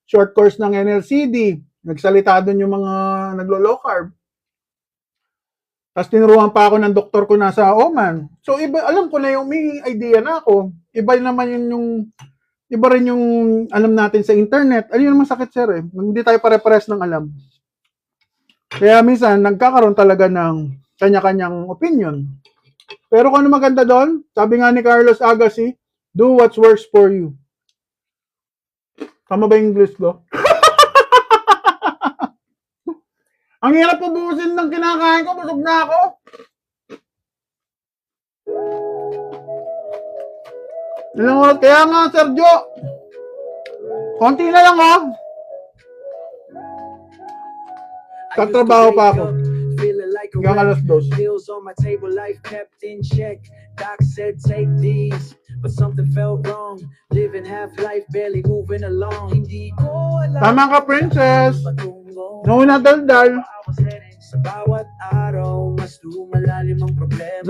short course ng NLCD. Nagsalita doon yung mga naglo-low carb. Tapos tinuruan pa ako ng doktor ko nasa Oman. So iba, alam ko na yung may idea na ako. Iba naman iba rin yung alam natin sa internet. Ano yung masakit, sir, eh? Hindi tayo pare-pares ng alam. Kaya minsan, nagkakaroon talaga ng kanya-kanyang opinion. Pero kung ano maganda doon, sabi nga ni Carlos Agassi, do what's works for you. Tama ba yung English ko? Ang hirap ubusin ng kinakain ko, busog na ako. Ilang oras? Kaya nga, Sergio, konti na lang, ha? Tatrabaho pa ako. Hanggang alas 2. Bills on my table, life kept in check. Doc said take these, but something felt wrong. Living half life, barely moving along. Hindi ko alam. Tama ka, princess. No na daldal. Sa bawat araw, mas lumalalim ang problema.